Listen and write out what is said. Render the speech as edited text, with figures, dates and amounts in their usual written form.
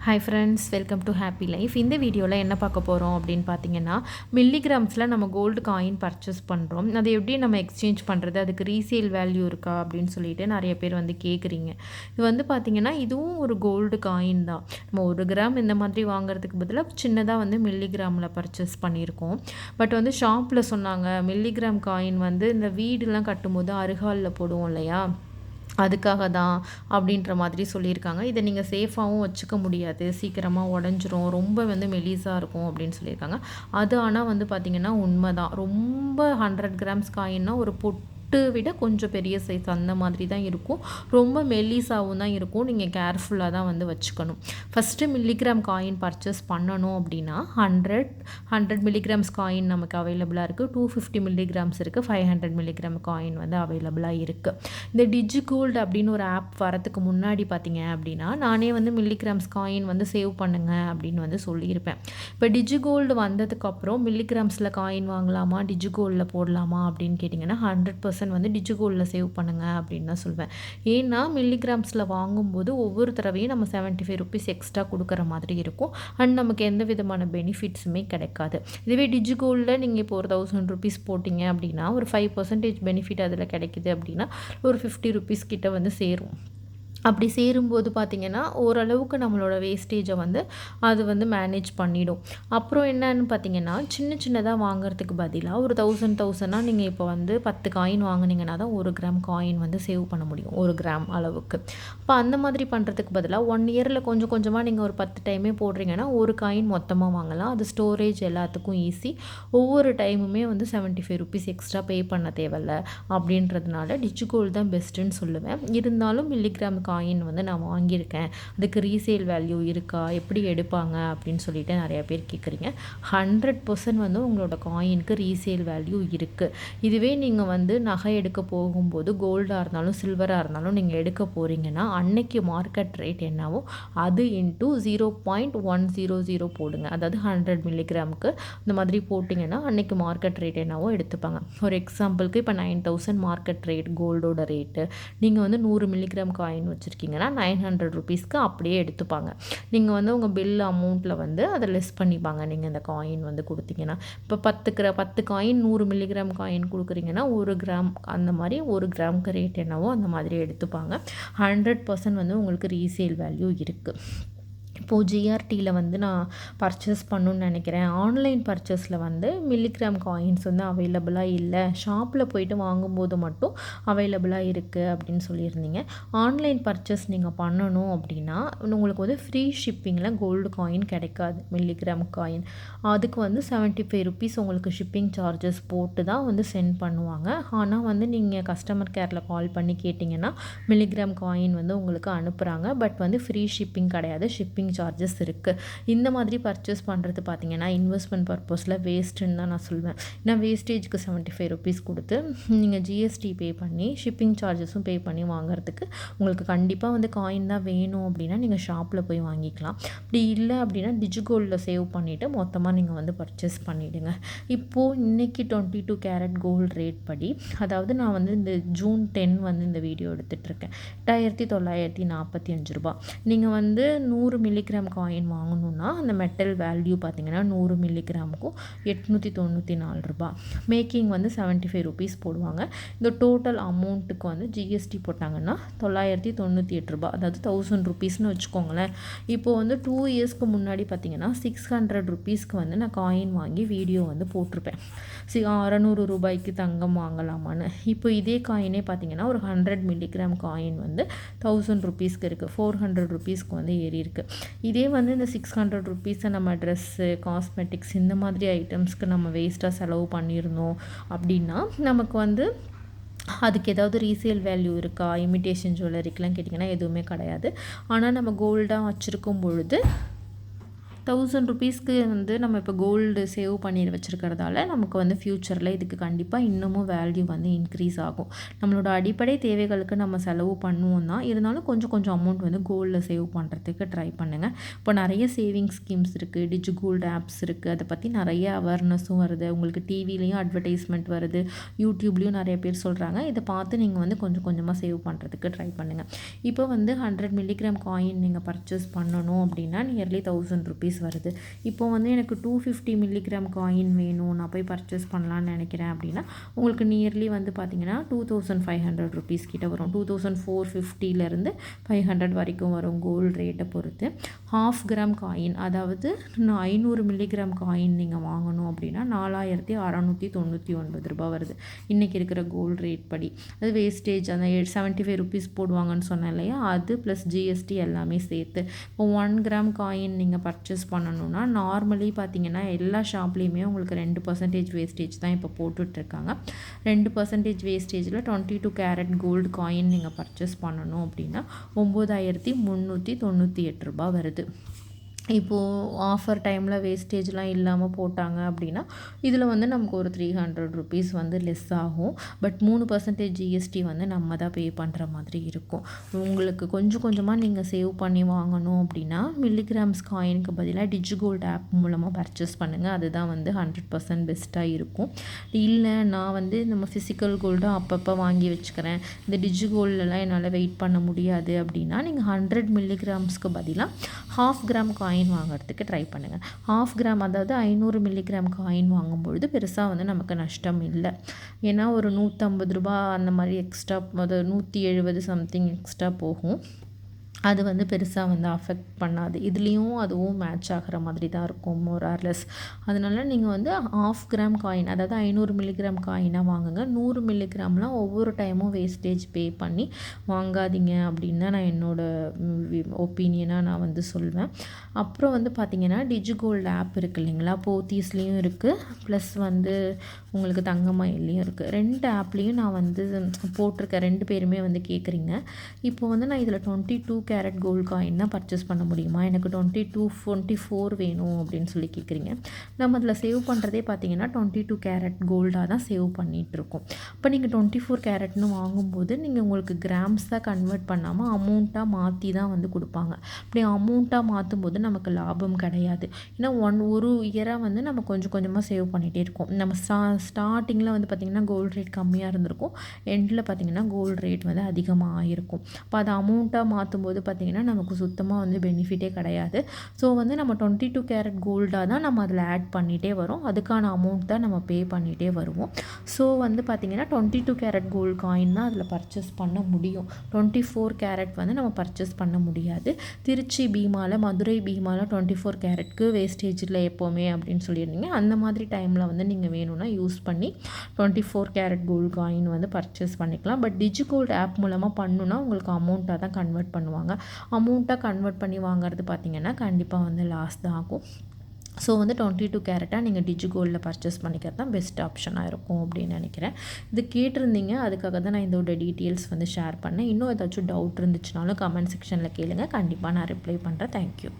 Hi friends, welcome to happy life. இந்த வீடியோவில் என்ன பார்க்க போகிறோம் அப்படின்னு பார்த்தீங்கன்னா, மில்லிகிராம்ஸில் நம்ம கோல்டு காயின் பர்ச்சேஸ் பண்ணுறோம். அதை எப்படி நம்ம எக்ஸ்சேஞ்ச் பண்ணுறது, அதுக்கு ரீசேல் வேல்யூ இருக்கா அப்படின்னு சொல்லிட்டு நிறைய பேர் வந்து கேட்குறீங்க. இது வந்து பார்த்திங்கன்னா இதுவும் ஒரு கோல்டு காயின் தான். நம்ம 1 கிராம் இந்த மாதிரி வாங்குறதுக்கு பதிலாக சின்னதாக வந்து மில்லிகிராமில் பர்ச்சேஸ் பண்ணியிருக்கோம். பட் வந்து ஷாப்பில் சொன்னாங்க மில்லிகிராம் காயின் வந்து இந்த வீடுலாம் கட்டும்போது அருகாலில் போடுவோம் இல்லையா, அதுக்காக தான் அப்படின்ற மாதிரி சொல்லியிருக்காங்க. இதை நீங்கள் சேஃபாகவும் வச்சுக்க முடியாது, சீக்கிரமாக உடஞ்சிரும், ரொம்ப வந்து மெலிசாக இருக்கும் அப்படின்னு சொல்லியிருக்காங்க. அது ஆனால் வந்து பார்த்திங்கன்னா உண்மை தான். ரொம்ப 100 கிராம்ஸ் காயின்னா ஒரு விட கொஞ்சம் பெரிய சைஸ் அந்த மாதிரி தான் இருக்கும். ரொம்ப மெல்லிசாவும் தான் இருக்கும். நீங்கள் கேர்ஃபுல்லாக தான் வந்து வச்சுக்கணும். ஃபஸ்ட்டு மில்லிகிராம் காயின் பர்ச்சேஸ் பண்ணணும் அப்படின்னா 100 மில்லிகிராம்ஸ் காயின் நமக்கு அவைலபிளாக இருக்குது. 250 மில்லிகிராம்ஸ் இருக்குது. 500 மில்லிகிராம் காயின் வந்து அவைலபிளாக இருக்குது. இந்த டிஜிகோல்டு அப்படின்னு ஒரு ஆப் வரத்துக்கு முன்னாடி பார்த்தீங்க அப்படின்னா நானே வந்து மில்லிகிராம்ஸ் காயின் வந்து சேவ் பண்ணுங்க அப்படின்னு வந்து சொல்லியிருப்பேன். இப்போ டிஜிகோல்டு வந்ததுக்கப்புறம் மில்லிகிராம்ஸில் காயின் வாங்கலாமா, டிஜிகோல்டில் போடலாமா அப்படின்னு கேட்டிங்கன்னா 100% வந்து டிஜிகோல்டில் சேவ் பண்ணுங்கள் அப்படின்னு தான் சொல்வேன். ஏன்னா மில்லிகிராம்ஸில் வாங்கும்போது ஒவ்வொரு தடவையும் நம்ம 75 ருபீஸ் எக்ஸ்ட்ரா கொடுக்குற மாதிரி இருக்கும். அண்ட் நமக்கு எந்த விதமான பெனிஃபிட்ஸுமே கிடைக்காது. இதுவே டிஜிகோல்டில் நீங்கள் இப்போ ஒரு 1000 ருபீஸ் போட்டிங்க அப்படின்னா ஒரு 5% பெனிஃபிட் அதில் கிடைக்குது அப்படின்னா ஒரு 50 ருபீஸ் கிட்ட வந்து சேரும். அப்படி சேரும்போது பார்த்திங்கன்னா ஓரளவுக்கு நம்மளோட வேஸ்டேஜை வந்து அது வந்து மேனேஜ் பண்ணிடும். அப்புறம் என்னன்னு பார்த்திங்கன்னா சின்னதாக வாங்குறதுக்கு பதிலாக ஒரு 1000 நீங்கள் இப்போ வந்து 10 காயின் வாங்கினீங்கன்னா தான் 1 கிராம் காயின் வந்து சேவ் பண்ண முடியும், 1 கிராம் அளவுக்கு. அப்போ அந்த மாதிரி பண்ணுறதுக்கு பதிலாக 1 இயரில் கொஞ்சம் கொஞ்சமாக நீங்கள் ஒரு 10 டைமே போடுறீங்கன்னா ஒரு காயின் மொத்தமாக வாங்கலாம். அது ஸ்டோரேஜ் எல்லாத்துக்கும் ஈஸி. ஒவ்வொரு டைமுமே வந்து 75 ருபீஸ் எக்ஸ்ட்ரா பே பண்ண தேவையில்ல. அப்படின்றதுனால டிஜிகோல்டு தான் பெஸ்ட்டுன்னு சொல்லுவேன். இருந்தாலும் மில்லிகிராம் காயின் வந்து நான் வாங்கியிருக்கேன், அதுக்கு ரீசேல் வேல்யூ இருக்கா, எப்படி எடுப்பாங்க அப்படின்னு சொல்லிட்டு நிறைய பேர் கேட்குறீங்க. 100% வந்து உங்களோட காயினுக்கு ரீசேல் வேல்யூ இருக்குது. இதுவே நீங்கள் வந்து நகை எடுக்க போகும்போது கோல்டாக இருந்தாலும் சில்வராக இருந்தாலும் நீங்கள் எடுக்க போகிறீங்கன்னா அன்னைக்கு மார்க்கெட் ரேட் என்னவோ அது இன்ட்டு 0.100 போடுங்க. அதாவது 100 மில்லிகிராமுக்கு இந்த மாதிரி போட்டிங்கன்னா அன்னைக்கு மார்க்கெட் ரேட் என்னவோ எடுத்துப்பாங்க. ஒரு எக்ஸாம்பிளுக்கு இப்போ 9000 மார்க்கெட் ரேட் கோல்டோட ரேட்டு, நீங்கள் வந்து 100 மில்லிகிராம் காயின் வச்சுருக்கீங்கன்னா 900 ருபீஸ்க்கு அப்படியே எடுத்துப்பாங்க. நீங்கள் வந்து உங்கள் பில் அமௌண்ட்டில் வந்து அதை லெஸ் பண்ணிப்பாங்க. நீங்கள் இந்த காயின் வந்து கொடுத்தீங்கன்னா இப்போ 10 காயின் 100 மில்லிகிராம் காயின் கொடுக்குறீங்கன்னா 1 கிராம் அந்த மாதிரி 1 கிராமுக்கு ரேட் என்னவோ அந்த மாதிரி எடுத்துப்பாங்க. 100% வந்து உங்களுக்கு ரீசேல் வேல்யூ இருக்குது. இப்போது ஜிஆர்டியில் வந்து நான் பர்ச்சேஸ் பண்ணணுன்னு நினைக்கிறேன். ஆன்லைன் பர்ச்சேஸில் வந்து மில்லிகிராம் காயின்ஸ் வந்து அவைலபிளாக இல்லை, ஷாப்பில் போய்ட்டு வாங்கும்போது மட்டும் அவைலபிளாக இருக்குது அப்படின்னு சொல்லியிருந்தீங்க. ஆன்லைன் பர்ச்சேஸ் நீங்கள் பண்ணணும் அப்படின்னா உங்களுக்கு வந்து ஃப்ரீ ஷிப்பிங்கில் கோல்டு காயின் கிடைக்காது. மில்லிகிராம் காயின் அதுக்கு வந்து 75 ருபீஸ் உங்களுக்கு ஷிப்பிங் சார்ஜஸ் போட்டு தான் வந்து சென்ட் பண்ணுவாங்க. ஆனால் வந்து நீங்கள் கஸ்டமர் கேரில் கால் பண்ணி கேட்டிங்கன்னா மில்லிகிராம் காயின் வந்து உங்களுக்கு அனுப்புகிறாங்க. பட் வந்து ஃப்ரீ ஷிப்பிங் கிடையாது, ஷிப்பிங் சார்ஜஸ் இருக்குது. இந்த மாதிரி பர்ச்சேஸ் பண்ணுறது பார்த்திங்கன்னா இன்வெஸ்ட்மெண்ட் பர்பஸில் வேஸ்ட்டுன்னு தான் நான் சொல்வேன். ஏன்னா வேஸ்டேஜுக்கு 75 ருபீஸ் கொடுத்து நீங்கள் ஜிஎஸ்டி பே பண்ணி ஷிப்பிங் சார்ஜஸும் பே பண்ணி வாங்குறதுக்கு உங்களுக்கு கண்டிப்பாக வந்து காயின் தான் வேணும் அப்படின்னா நீங்கள் ஷாப்பில் போய் வாங்கிக்கலாம். அப்படி இல்லை அப்படின்னா டிஜிகோல்டில் சேவ் பண்ணிவிட்டு மொத்தமாக நீங்கள் வந்து பர்ச்சேஸ் பண்ணிவிடுங்க. இப்போது இன்றைக்கி 22 கேரட் கோல்டு ரேட் படி, அதாவது நான் வந்து இந்த ஜூன் 10 வந்து இந்த வீடியோ எடுத்துகிட்ருக்கேன், 8945 ரூபா. நீங்கள் வந்து 100 மில்லிகிராம் காயின் வாங்கணுன்னா அந்த மெட்டல் வேல்யூ பார்த்திங்கன்னா 100 மில்லிகிராமுக்கும் 894 ரூபா. மேக்கிங் வந்து 75 ருபீஸ் போடுவாங்க. இந்த டோட்டல் அமௌண்ட்டுக்கு வந்து ஜிஎஸ்டி போட்டாங்கன்னா 998 ரூபா, அதாவது 1000 ருபீஸ்னு வச்சுக்கோங்களேன். இப்போது வந்து 2 இயர்ஸ்க்கு முன்னாடி பார்த்திங்கன்னா 600 ருபீஸ்க்கு வந்து நான் காயின் வாங்கி வீடியோ வந்து போட்டிருப்பேன். 600 ரூபாய்க்கு தங்கம் வாங்கலாமான்னு. இப்போ இதே காயினே பார்த்திங்கன்னா ஒரு 100 மில்லிகிராம் காயின் வந்து 1000 ருபீஸ்க்கு இருக்குது, 400 ருபீஸ்க்கு வந்து ஏறி இருக்குது. இதே வந்து இந்த 600 ருபீஸை நம்ம ட்ரெஸ்ஸு, காஸ்மெட்டிக்ஸ் இந்த மாதிரி ஐட்டம்ஸ்க்கு நம்ம வேஸ்ட்டாக செலவு பண்ணியிருந்தோம் அப்படின்னா நமக்கு வந்து அதுக்கு ஏதாவது ரீசேல் வேல்யூ இருக்கா, இமிட்டேஷன் ஜுவல்லரிக்கெலாம் கேட்டிங்கன்னா எதுவுமே கிடையாது. ஆனால் நம்ம கோல்டாக வச்சுருக்கும் பொழுது ₹1000 வந்து நம்ம இப்போ கோல்டு சேவ் பண்ணி வச்சுருக்கிறதால நமக்கு வந்து ஃப்யூச்சரில் இதுக்கு கண்டிப்பாக இன்னமும் வேல்யூ வந்து இன்க்ரீஸ் ஆகும். நம்மளோட அடிப்படை தேவைகளுக்கு நம்ம செலவு பண்ணுவோம் தான், இருந்தாலும் கொஞ்சம் கொஞ்சம் அமௌண்ட் வந்து கோல்டில் சேவ் பண்ணுறதுக்கு ட்ரை பண்ணுங்கள். இப்போ நிறைய சேவிங் ஸ்கீம்ஸ் இருக்குது, டிஜிகோல்டு ஆப்ஸ் இருக்குது, அதை பற்றி நிறைய அவேர்னஸும் வருது. உங்களுக்கு டிவிலையும் அட்வர்டைஸ்மெண்ட் வருது, யூடியூப்லேயும் நிறைய பேர் சொல்கிறாங்க. இதை பார்த்து நீங்கள் வந்து கொஞ்சம் கொஞ்சமாக சேவ் பண்ணுறதுக்கு ட்ரை பண்ணுங்கள். இப்போ வந்து 100 மில்லிகிராம் காயின் நீங்கள் பர்ச்சேஸ் பண்ணணும் அப்படின்னா நியர்லி ₹1000 வருது. இப்போ வந்து எனக்கு 250 மில்லிகிராம் காயின் வேணும், நான் போய் பர்ச்சேஸ் பண்ணலான்னு நினைக்கிறேன் அப்படின்னா உங்களுக்கு நியர்லி வந்து பார்த்தீங்கன்னா ₹2500 கிட்ட வரும். 2450லேருந்து 500 வரைக்கும் வரும் கோல்டு ரேட்டை பொறுத்து. 1/2 கிராம் காயின், அதாவது 500 மில்லிகிராம் காயின் நீங்கள் வாங்கணும் அப்படின்னா ₹4699 வருது இன்றைக்கி இருக்கிற கோல்டு ரேட் படி. அது வேஸ்டேஜ் அந்த ₹75 போடுவாங்கன்னு சொன்னேன் இல்லையா, அது ப்ளஸ் ஜிஎஸ்டி எல்லாமே சேர்த்து. இப்போ 1 கிராம் காயின் நீங்கள் பர்ச்சேஸ் பண்ணணுன்னா நார்மலி பார்த்தீங்கன்னா எல்லா ஷாப்லேயுமே உங்களுக்கு 2% வேஸ்டேஜ் தான் இப்போ போட்டுட்ருக்காங்க. 2% வேஸ்டேஜில் 22 கேரட் கோல்டு காயின் நீங்கள் பர்ச்சேஸ் பண்ணணும் அப்படின்னா ₹9398 வருது. இப்போது ஆஃபர் டைமில் வேஸ்டேஜ்லாம் இல்லாமல் போட்டாங்க அப்படின்னா இதில் வந்து நமக்கு ஒரு ₹300 வந்து லெஸ் ஆகும். பட் 3% ஜிஎஸ்டி வந்து நம்ம தான் பே பண்ணுற மாதிரி இருக்கும். உங்களுக்கு கொஞ்சம் கொஞ்சமாக நீங்கள் சேவ் பண்ணி வாங்கணும் அப்படின்னா மில்லிகிராம்ஸ் காயினுக்கு பதிலாக டிஜிகோல்டு ஆப் மூலமாக பர்ச்சேஸ் பண்ணுங்கள். அதுதான் வந்து 100% பெஸ்ட்டாக இருக்கும். இல்லை நான் வந்து நம்ம ஃபிசிக்கல் கோல்டு அப்பப்போ வாங்கி வச்சுக்கிறேன், இந்த டிஜிகோல்டெலாம் என்னால் வெயிட் பண்ண முடியாது அப்படின்னா நீங்கள் 100 மில்லிகிராம்ஸ்க்கு பதிலாக 1/2 கிராம் காயின் வாங்குறதுக்கு ட்ரை பண்ணுங்கள். 1/2 கிராம், அதாவது 500 மில்லிகிராம் காயின் வாங்கும்பொழுது பெருசாக வந்து நமக்கு நஷ்டம் இல்லை. ஏன்னா ஒரு ₹150 அந்த மாதிரி எக்ஸ்ட்ரா, அது 170 சம்திங் எக்ஸ்ட்ரா போகும். அது வந்து பெருசாக வந்து அஃபெக்ட் பண்ணாது. இதுலேயும் அதுவும் மேட்ச் ஆகிற மாதிரி தான் இருக்கும் மோர் ஆர் லெஸ். அதனால நீங்கள் வந்து 1/2 கிராம் காயின், அதாவது 500 மில்லிகிராம் காயினாக வாங்குங்க. 100 மில்லிகிராம்லாம் ஒவ்வொரு டைமும் வேஸ்டேஜ் பே பண்ணி வாங்காதீங்க அப்படின்னு தான் நான் என்னோடய ஒப்பீனியனாக நான் வந்து சொல்வேன். அப்புறம் வந்து பார்த்திங்கன்னா டிஜிகோல்டு ஆப் இருக்குது இல்லைங்களா, போத்தீஸ்லேயும் இருக்குது, ப்ளஸ் வந்து உங்களுக்கு தங்கமயிலையும் இருக்குது. 2 ஆப்லேயும் நான் வந்து போட்டிருக்கேன். 2 பேருமே வந்து கேட்குறீங்க. இப்போ வந்து நான் இதில் 22 கேரட் கோல்டு காயின் தான் பர்ச்சேஸ் பண்ண முடியுமா, எனக்கு 24 வேணும் அப்படின்னு சொல்லி கேட்குறீங்க. நம்ம அதில் சேவ் பண்ணுறதே பார்த்தீங்கன்னா 22 கேரட் கோல்டாக தான் சேவ் பண்ணிகிட்ருக்கோம். இப்போ நீங்கள் 24 கேரட்னு வாங்கும்போது நீங்கள் உங்களுக்கு கிராம்ஸ் தான் கன்வெர்ட் பண்ணாமல் அமௌண்ட்டாக மாற்றி தான் வந்து கொடுப்பாங்க. அப்படி அமௌண்ட்டாக மாற்றும் போது நமக்கு லாபம் கிடையாது. ஏன்னா ஒரு இயராக வந்து நம்ம கொஞ்சம் கொஞ்சமாக சேவ் பண்ணிகிட்டே இருக்கோம். நம்ம ஸ்டார்டிங்கில் வந்து பார்த்திங்கன்னா கோல்டு ரேட் கம்மியாக இருந்திருக்கும், எண்டில் பார்த்திங்கன்னா கோல்டு ரேட் வந்து அதிகமாக ஆகிருக்கும். இப்போ அதை அமௌண்ட்டாக மாற்றும்போது பார்த்திங்கன்னா நமக்கு சுத்தமாக வந்து பெனிஃபிட்டே கிடையாது. ஸோ வந்து நம்ம 22 கேரட் கோல்டாக தான் நம்ம அதில் ஆட் பண்ணிகிட்டே வரோம், அதுக்கான அமௌண்ட் தான் நம்ம பே பண்ணிகிட்டே வருவோம். ஸோ வந்து பார்த்திங்கன்னா 22 கேரட் கோல்டு காயின் தான் அதில் பர்ச்சேஸ் பண்ண முடியும். 24 கேரட் வந்து நம்ம பர்ச்சேஸ் பண்ண முடியாது. திருச்சி பீமாவில், மதுரை பீமாவில் 24 கேரட்க்கு வேஸ்டேஜ் இல்லை எப்போவுமே அப்படின்னு சொல்லியிருந்தீங்க. அந்த மாதிரி டைமில் வந்து நீங்கள் வேணும்னா யூஸ் பண்ணி 24 கேரட் கோல்டு காயின் வந்து பர்ச்சேஸ் பண்ணிக்கலாம். பட் டிஜிகோல்டு ஆப் மூலமாக பண்ணுன்னா உங்களுக்கு அமௌண்ட்டாக தான் கன்வெர்ட் பண்ணுவாங்க. அமௌண்ட்டாக கன்வெர்ட் பண்ணி வாங்குறது பார்த்திங்கன்னா கண்டிப்பாக வந்து லாஸ் தான் ஆகும். ஸோ வந்து 22 கேரட்டாக நீங்கள் டிஜிகோல்டில் பர்ச்சேஸ் பண்ணிக்கிறது தான் பெஸ்ட் ஆப்ஷனாக இருக்கும் அப்படின்னு நினைக்கிறேன். இது கேட்டிருந்தீங்க, அதுக்காக தான் நான் இதோட டீட்டெயில்ஸ் வந்து ஷேர் பண்ணேன். இன்னும் ஏதாச்சும் டவுட் இருந்துச்சுனாலும் கமெண்ட் செக்ஷனில் கேளுங்கள், கண்டிப்பாக நான் ரிப்ளை பண்ணுறேன். தேங்க்யூ.